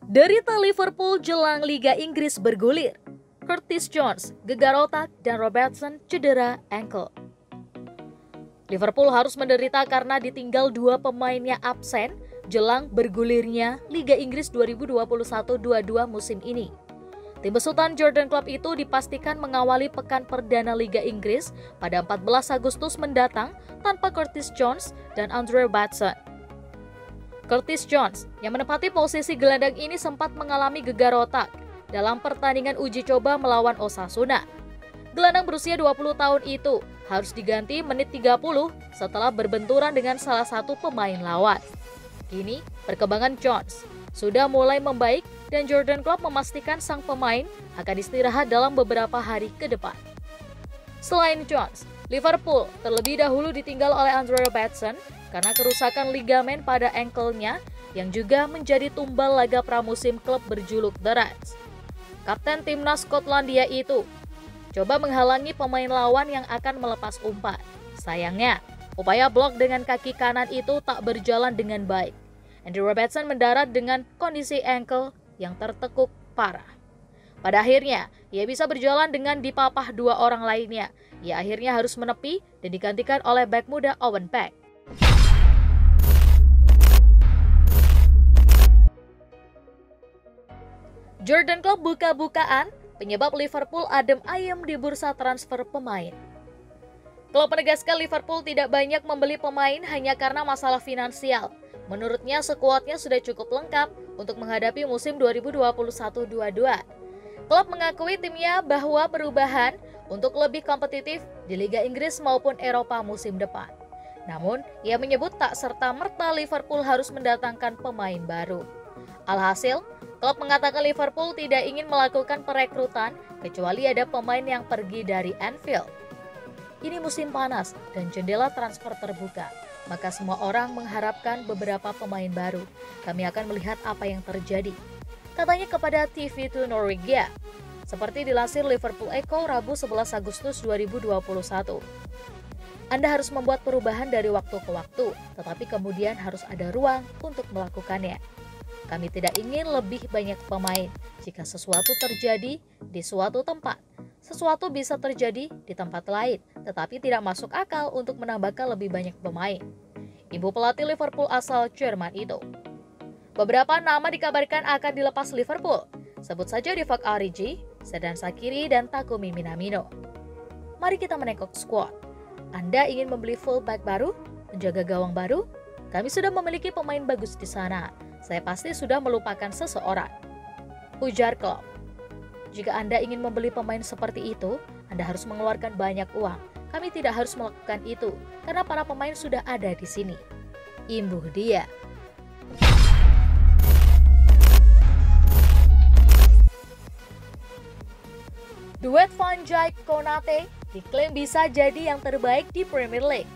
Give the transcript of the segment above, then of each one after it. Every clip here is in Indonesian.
Derita Liverpool jelang Liga Inggris bergulir. Curtis Jones gegar otak dan Robertson cedera ankle. Liverpool harus menderita karena ditinggal dua pemainnya absen jelang bergulirnya Liga Inggris 2021-22 musim ini. Tim besutan Jurgen Klopp itu dipastikan mengawali pekan perdana Liga Inggris pada 14 Agustus mendatang tanpa Curtis Jones dan Andre Robertson. Curtis Jones yang menempati posisi gelandang ini sempat mengalami gegar otak dalam pertandingan uji coba melawan Osasuna. Gelandang berusia 20 tahun itu harus diganti menit 30 setelah berbenturan dengan salah satu pemain lawan. Kini, perkembangan Jones sudah mulai membaik dan Jurgen Klopp memastikan sang pemain akan istirahat dalam beberapa hari ke depan. Selain Jones, Liverpool terlebih dahulu ditinggal oleh Andre Robertson karena kerusakan ligamen pada ankle-nya yang juga menjadi tumbal laga pramusim klub berjuluk The Reds. Kapten timnas Skotlandia itu coba menghalangi pemain lawan yang akan melepas umpan. Sayangnya, upaya blok dengan kaki kanan itu tak berjalan dengan baik. Andre Robertson mendarat dengan kondisi ankle yang tertekuk parah. Pada akhirnya, ia bisa berjalan dengan dipapah dua orang lainnya. Ia akhirnya harus menepi dan digantikan oleh bek muda Owen Peck. Jurgen Klopp buka-bukaan penyebab Liverpool adem ayem di bursa transfer pemain. Klopp menegaskan Liverpool tidak banyak membeli pemain hanya karena masalah finansial. Menurutnya skuadnya sudah cukup lengkap untuk menghadapi musim 2021-22. Klopp mengakui timnya bahwa perubahan untuk lebih kompetitif di Liga Inggris maupun Eropa musim depan. Namun, ia menyebut tak serta-merta Liverpool harus mendatangkan pemain baru. Alhasil, Klopp mengatakan Liverpool tidak ingin melakukan perekrutan kecuali ada pemain yang pergi dari Anfield. Ini musim panas dan jendela transfer terbuka, maka semua orang mengharapkan beberapa pemain baru. Kami akan melihat apa yang terjadi, katanya kepada TV2 Norwegia. Seperti dilansir Liverpool Echo Rabu 11 Agustus 2021. Anda harus membuat perubahan dari waktu ke waktu, tetapi kemudian harus ada ruang untuk melakukannya. Kami tidak ingin lebih banyak pemain. Jika sesuatu terjadi di suatu tempat, sesuatu bisa terjadi di tempat lain, tetapi tidak masuk akal untuk menambahkan lebih banyak pemain. Ibu pelatih Liverpool asal Jerman itu. Beberapa nama dikabarkan akan dilepas Liverpool. Sebut saja Divock Origi, Xherdan Shaqiri, dan Takumi Minamino. Mari kita menengok skuad. Anda ingin membeli fullback baru, menjaga gawang baru? Kami sudah memiliki pemain bagus di sana. Saya pasti sudah melupakan seseorang, ujar Klopp. Jika Anda ingin membeli pemain seperti itu, Anda harus mengeluarkan banyak uang. Kami tidak harus melakukan itu, karena para pemain sudah ada di sini. Imbuh dia. Duet Van Dijk-Konate diklaim bisa jadi yang terbaik di Premier League.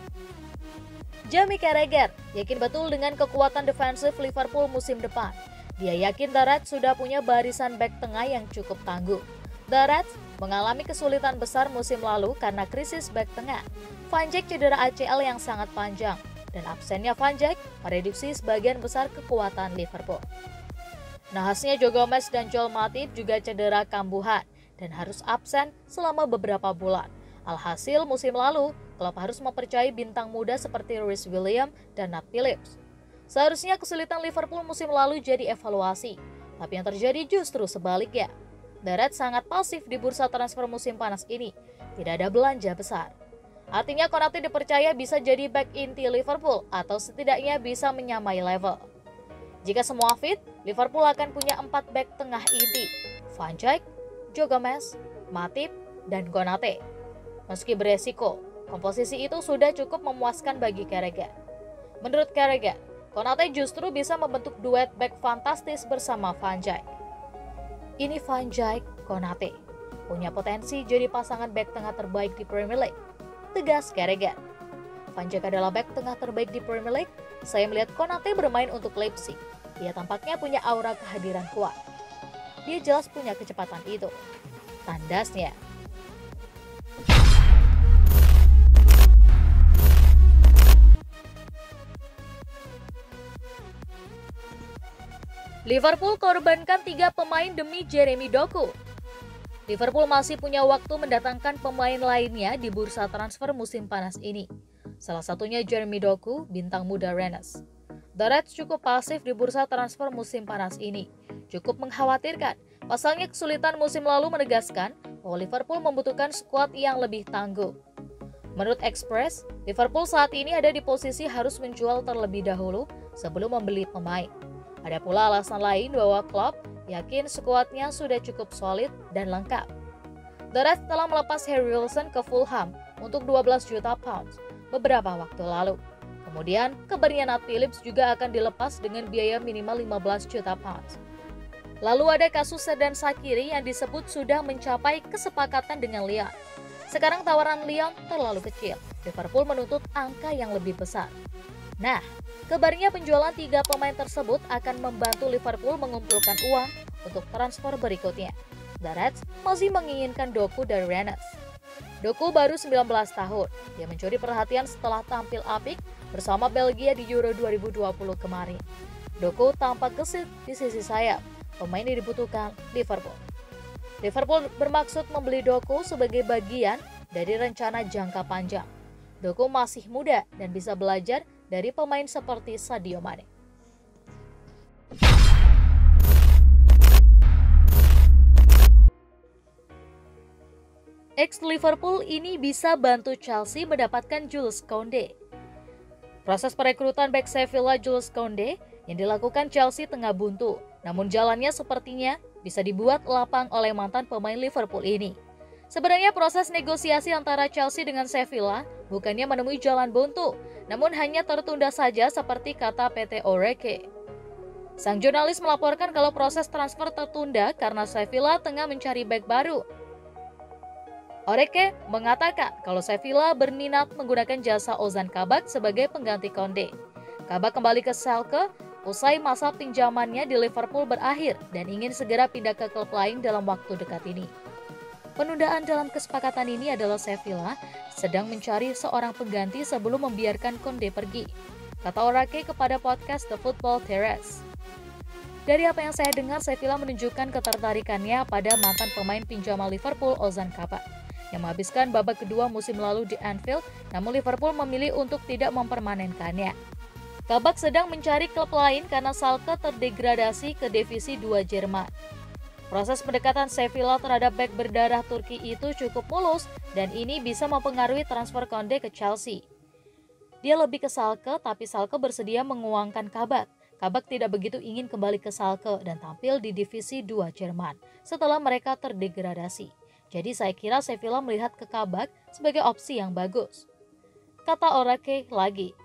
Jamie Carragher yakin betul dengan kekuatan defensif Liverpool musim depan. Dia yakin The Reds sudah punya barisan bek tengah yang cukup tangguh. The Reds mengalami kesulitan besar musim lalu karena krisis bek tengah. Van Dijk cedera ACL yang sangat panjang, dan absennya Van Dijk mereduksi sebagian besar kekuatan Liverpool. Nahasnya Joe Gomez dan Joel Matip juga cedera kambuhan dan harus absen selama beberapa bulan. Alhasil musim lalu, Klopp harus mempercayai bintang muda seperti Reece Williams dan Nat Phillips. Seharusnya kesulitan Liverpool musim lalu jadi evaluasi, tapi yang terjadi justru sebaliknya. The Reds sangat pasif di bursa transfer musim panas ini, tidak ada belanja besar. Artinya Konate dipercaya bisa jadi back inti Liverpool atau setidaknya bisa menyamai level. Jika semua fit, Liverpool akan punya 4 back tengah inti, Van Dijk, Joe Gomez, Matip, dan Konate. Meski beresiko, komposisi itu sudah cukup memuaskan bagi Carragher. Menurut Carragher, Konate justru bisa membentuk duet back fantastis bersama Van Dijk. Ini Van Dijk-Konate punya potensi jadi pasangan back tengah terbaik di Premier League, tegas Carragher. Van Dijk adalah back tengah terbaik di Premier League. Saya melihat Konate bermain untuk Leipzig. Dia tampaknya punya aura kehadiran kuat. Dia jelas punya kecepatan itu, tandasnya. Liverpool korbankan 3 pemain demi Jeremy Doku. Liverpool masih punya waktu mendatangkan pemain lainnya di bursa transfer musim panas ini. Salah satunya Jeremy Doku, bintang muda Rennes. The Reds cukup pasif di bursa transfer musim panas ini. Cukup mengkhawatirkan. Pasalnya kesulitan musim lalu menegaskan bahwa Liverpool membutuhkan skuad yang lebih tangguh. Menurut Express, Liverpool saat ini ada di posisi harus menjual terlebih dahulu sebelum membeli pemain. Ada pula alasan lain bahwa klub yakin skuadnya sudah cukup solid dan lengkap. The Reds telah melepas Harry Wilson ke Fulham untuk 12 juta pounds beberapa waktu lalu. Kemudian, kabarnya Nat Phillips juga akan dilepas dengan biaya minimal 15 juta pounds. Lalu ada kasus Xherdan Shaqiri yang disebut sudah mencapai kesepakatan dengan Lyon. Sekarang tawaran Lyon terlalu kecil. Liverpool menuntut angka yang lebih besar. Nah, kabarnya penjualan 3 pemain tersebut akan membantu Liverpool mengumpulkan uang untuk transfer berikutnya. The Reds masih menginginkan Doku dari Rennes. Doku baru 19 tahun. Dia mencuri perhatian setelah tampil apik bersama Belgia di Euro 2020 kemarin. Doku tampak gesit di sisi sayap. Pemain yang dibutuhkan Liverpool. Liverpool bermaksud membeli Doku sebagai bagian dari rencana jangka panjang. Doku masih muda dan bisa belajar dari pemain seperti Sadio Mane. Ex-Liverpool ini bisa bantu Chelsea mendapatkan Jules Koundé. Proses perekrutan bek Sevilla Jules Koundé yang dilakukan Chelsea tengah buntu, namun jalannya sepertinya bisa dibuat lapang oleh mantan pemain Liverpool ini. Sebenarnya proses negosiasi antara Chelsea dengan Sevilla bukannya menemui jalan buntu, namun hanya tertunda saja seperti kata PT Oreke. Sang jurnalis melaporkan kalau proses transfer tertunda karena Sevilla tengah mencari bek baru. Oreke mengatakan kalau Sevilla berminat menggunakan jasa Ozan Kabak sebagai pengganti Koundé. Kabak kembali ke Schalke usai masa pinjamannya di Liverpool berakhir dan ingin segera pindah ke klub lain dalam waktu dekat ini. Penundaan dalam kesepakatan ini adalah Sevilla sedang mencari seorang pengganti sebelum membiarkan Koundé pergi, kata Oreke kepada podcast The Football Terrace. Dari apa yang saya dengar, Sevilla menunjukkan ketertarikannya pada mantan pemain pinjaman Liverpool Ozan Kabak yang menghabiskan babak kedua musim lalu di Anfield, namun Liverpool memilih untuk tidak mempermanenkannya. Kabak sedang mencari klub lain karena Schalke terdegradasi ke Divisi 2 Jerman. Proses pendekatan Sevilla terhadap bek berdarah Turki itu cukup mulus dan ini bisa mempengaruhi transfer Koundé ke Chelsea. Dia lebih ke Schalke, tapi Schalke bersedia menguangkan Kabak. Kabak tidak begitu ingin kembali ke Schalke dan tampil di Divisi 2 Jerman setelah mereka terdegradasi. Jadi saya kira Sevilla melihat ke Kabak sebagai opsi yang bagus. Kata Oreke lagi,